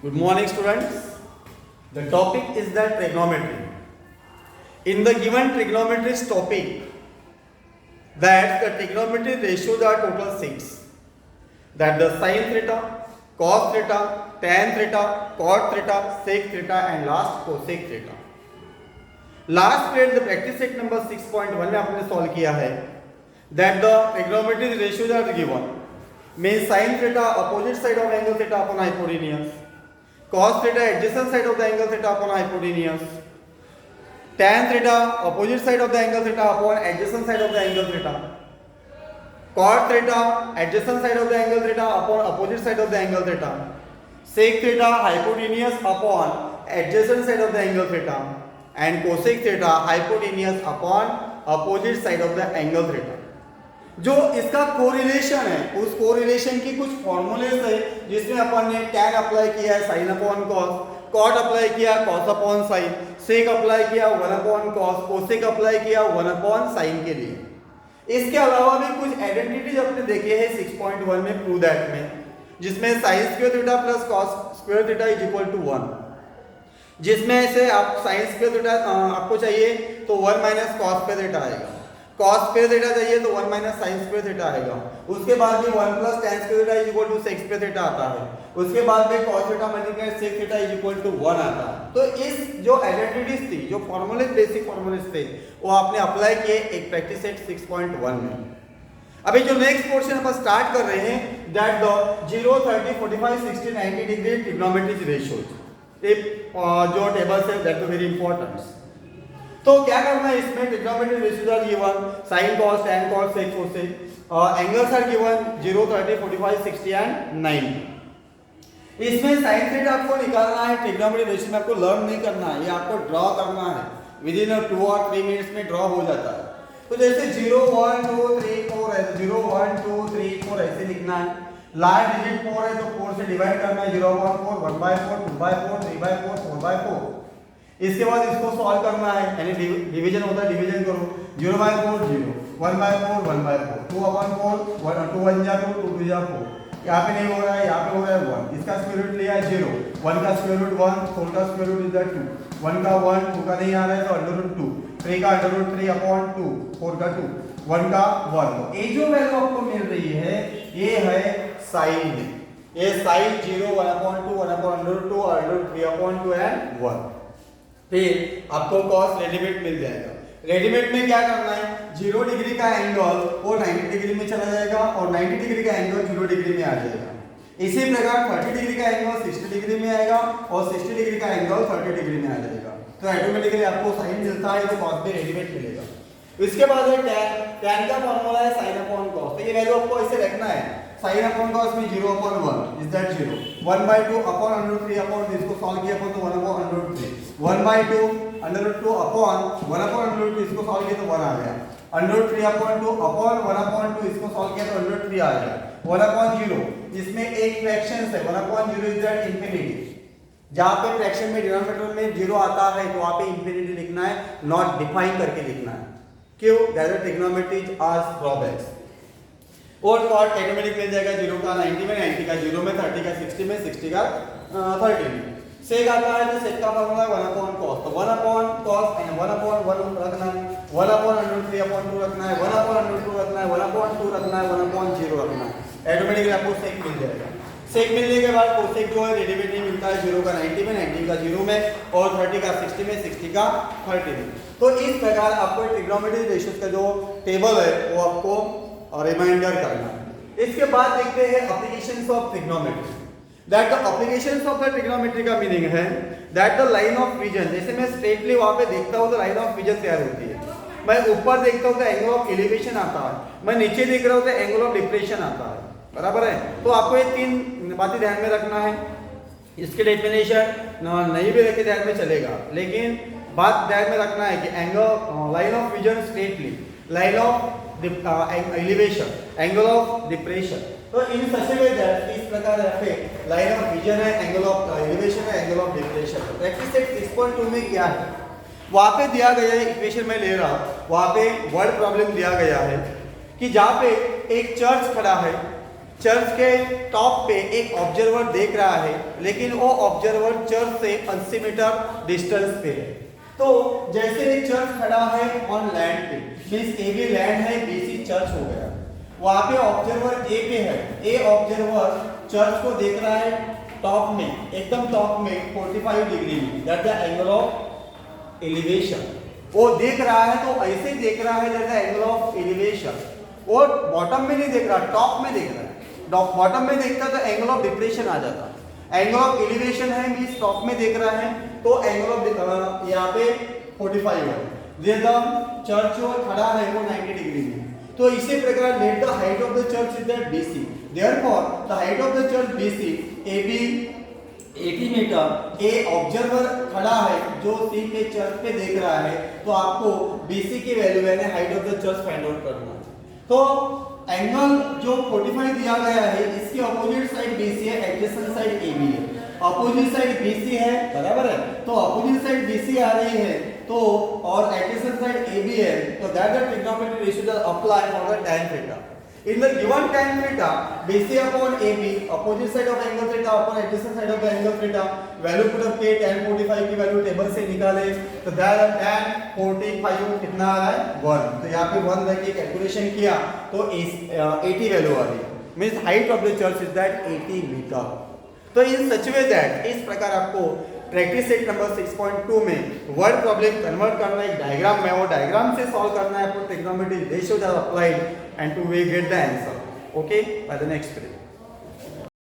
Good morning, students. The topic is the trigonometry. In the given trigonometry topic, that the trigonometry ratios are total 6. That the sin theta, cos theta, tan theta, cot theta, sec theta, and last cosec theta. Last period, the practice set number 6.1 में आपने solve किया है. That the trigonometry ratios are given. Means sin theta opposite side of angle theta upon hypotenuse. Cos theta adjacent side of the angle theta upon hypotenuse. Tan theta opposite side of the angle theta upon adjacent side of the angle theta. Cot theta adjacent side of the angle theta upon opposite side of the angle theta. Sec theta hypotenuse upon adjacent side of the angle theta. And cosec theta hypotenuse upon opposite side of the angle theta. जो इसका correlation है उस correlation की कुछ formulas है जिसमें अपन ने tan apply किया है sin upon cos, cot apply किया cos upon sin, sec apply किया 1 अपॉन cos, cosec अप्लाई किया 1 अपॉन sin के लिए. इसके अलावा भी कुछ आइडेंटिटीज अपने देखे हैं 6.1 में प्रूव दैट में, जिसमें sin square theta plus cos square theta is equal to 1, जिसमें से आप sin स्क्वायर थीटा आपको चाहिए तो 1 माइनस cos स्क्वायर थीटा आएगा, cos स्क्वायर थीटा चाहिए तो 1 माइनस sin स्क्वायर थीटा आएगा. उसके बाद भी 1 plus tan square theta is equal to sec square theta आता है. उसके बाद में cos थीटा मल्टीप्लाई sec थीटा इज इक्वल टू 1 आता है. तो इस जो आइडेंटिटीज थी, जो फॉर्मूले बेसिक फॉर्मूले थे, वो आपने अप्लाई किए एक प्रैक्टिस सेट 6.1 में. अभी जो नेक्स्ट पोर्शन अपन स्टार्ट कर रहे हैं that the 0 30 45 60 90 degree trigonometric ratios. जो टेबल्स है दैट वेरी इंपॉर्टेंट. तो क्या करना है इसमें, trigonometric ratios are given, sin cos tan cos sec cosec, angles are given 0 30 45 60 and 90. इसमें sin थीटा आपको निकालना है. ट्रिग्नोमेट्रिक रेशियो में आपको लर्न नहीं करना है, ये आपको ड्रॉ करना है. विद इन 2 और 3 मिनट्स में ड्रॉ हो जाता है. तो जैसे 0 1 2 3 4 है, 0 1 2 3 4 ऐसे लिखना है. लास्ट डिजिट 4 है तो 4 से डिवाइड करना है. 0/4 1/4 2/4 3/4 4/4. इसके बाद इसको सॉल्व करना है, यानी डिवीजन होता है, डिवीजन करो. 0/4 0, 1/4 1/4, 2/4 2 1 जा 2 2 जा 4. यहाँ पे नहीं हो रहा है, यहाँ पे हो रहा है 1. इसका स्क्वायर रूट लिया है 0, 1 का स्क्वायर रूट 1, 4 का स्क्वायर रूट इज 2, 1 का 1, 2 का नहीं आ रहा है तो √2, 3 का √3 अपॉन 2, 4 का 2, 1 का 1. तो ये जो वैल्यू आपको मिल रही है ये है साइन. ये साइन 0 1/2 1/√2 √3 अपॉन 2 एंड 1. फिर आपको cos रेडीमेड मिल जाएगा. रेडीमेड में क्या करना है, 0 डिग्री का एंगल वो 90 डिग्री में चला जाएगा और 90 डिग्री का एंगल 0 डिग्री में आ जाएगा. इसी प्रकार 30 डिग्री का एंगल 60 डिग्री में आएगा और 60 डिग्री का एंगल 30 डिग्री में आ जाएगा. तो ऑटोमेटिकली आपको साइन मिलता है तो cos भी रेडीमेड मिलेगा. इसके बाद है tan का फॉर्मूला है sin अपॉन cos. तो ये वैल्यू आपको ऐसे रखना है. sin अपॉन cos में 0/1 इज दैट 0, 1/2 अपॉन √3 अपॉन, इसको सॉल्व किया तो 1/√3, 1/2 √2 अपॉन 1/√2, इसको सॉल्व किया तो 1 आ गया. √3 अपॉन 2 अपॉन 1/2, इसको सॉल्व किया तो √3 आ गया. 1/0 जिसमें एक फ्रैक्शन है 1/0 इज दैट इंफिनिटी. जहां पे फ्रैक्शन में डिनोमिनेटर में 0 आता है तो वहां पे इंफिनिटी लिखना है, नॉट डिफाइन करके लिखना है. क्यों? That trigonometry are drawbacks. और cot ऑटोमेटिक मिल जाएगा 0 का 90 में, 90 का 0 में, 30 का 60 में, 60 का 30 में. sec आता है तो sec का फार्मूला 1/cos. तो 1/cos एंड 1/1 रखना है, 1/√3 अपॉन 2 रखना है, 1/√2 रखना है, 1/2 रखना है, 1/0 रखना है. ऑटोमेटिकली आपको sec मिल जाएगा. sec मिलने के बाद cosec जो है रेडीमेड नहीं मिलता है. 0 का 90 में, 90 का 0 में और 30 का 60 में, 60 का 30 में. तो इस प्रकार आपको ट्रिग्नोमेट्रिक रेशियोज का जो टेबल है वो आपको रिमाइंडर करना है. इसके बाद देखते हैं applications of trigonometry. That the applications of the trigonometry का मीनिंग है that the line of vision. जैसे मैं स्ट्रेटली वहां पे देखता हूं तो लाइन ऑफ विजन तैयार होती है. मैं ऊपर देखता हूं तो एंगल ऑफ एलिवेशन आता है. मैं नीचे देख रहा हूं तो एंगल ऑफ डिप्रेशन आता है. बराबर है. तो आपको ये 3 बातें ध्यान में रखना है. इसके डेफिनेशन नहीं भी रखे ध्यान में चलेगा, लेकिन बात ध्यान में रखना है कि angle line of vision straightly, line of elevation, angle of depression. तो इन सच वे दैट इस प्रकार रखे लाइन ऑफ विजन है, एंगल ऑफ एलिवेशन है, एंगल ऑफ डिप्रेशन है. प्रैक्टिस सेट 6.2 में क्या है, वहां पे दिया गया है इक्वेशन में ले रहा हूं, वहां पे वर्ड प्रॉब्लम दिया गया है कि जहां पे एक चर्च खड़ा है चर्च के टॉप पे एक ऑब्जर्वर देख रहा है, लेकिन वो ऑब्जर्वर चर्च से 80 मीटर डिस्टेंस पे है। तो जैसे ही चर्च खड़ा है ऑन लैंड पे, मीन्स ए भी लैंड है, बी सी चर्च हो गया, वहां पे ऑब्जर्वर ए पे है, ए ऑब्जर्वर चर्च को देख रहा है टॉप में, एकदम टॉप में 45 डिग्री में, that the angle of elevation. वो देख रहा है तो ऐसे देख रहा है that the angle of elevation. वो बॉटम में नहीं देख रहा, टॉप में देख रहा है। बॉटम में देखता तो एंगल ऑफ डिप्रेशन आ जाता। एंगल ऑफ एलिवेशन है मींस टॉप में देख रहा है तो एंगल ऑफ यहाँ पे 45 है। चर्च जो खड़ा है वो 90 डिग्री में। तो इसी प्रकार let the height of the church is that BC, therefore the height of the church BC AB 80 metre, a observer खड़ा है जो सी पे चर्च पे देख रहा है, तो आपको BC की वैल्यू यानी height of the church find out करना है। तो एंगल जो 45 दिया गया है, इसकी अपोजिट साइड BC है, एडजेसेंट साइड AB है। अपोजिट साइड BC है, बराबर है, तो अपोजिट साइड BC आ रही है तो और एडजेसेंट साइड AB है, तो that the trigonometric ratio that apply for the tan theta. In the given tan theta, BC upon AB, opposite side of angle theta upon adjacent side of the angle theta, value put up के tan 45 की value table से निकाले, तो that tan 45 कितना आ रहा है 1, तो यहाँ पे 1 रख के कैलकुलेशन किया तो 80 वैल्यू आ रही है, means height of the church is that 80 metre. तो इन सच वे दैट इस प्रकार आपको प्रैक्टिस सेट नंबर 6.2 में वर्ड प्रॉब्लम कन्वर्ट करना है एक डायग्राम में, वो डायग्राम से सॉल्व करना है आपको trigonometric ratio that applied and to we get the answer. Okay, by the next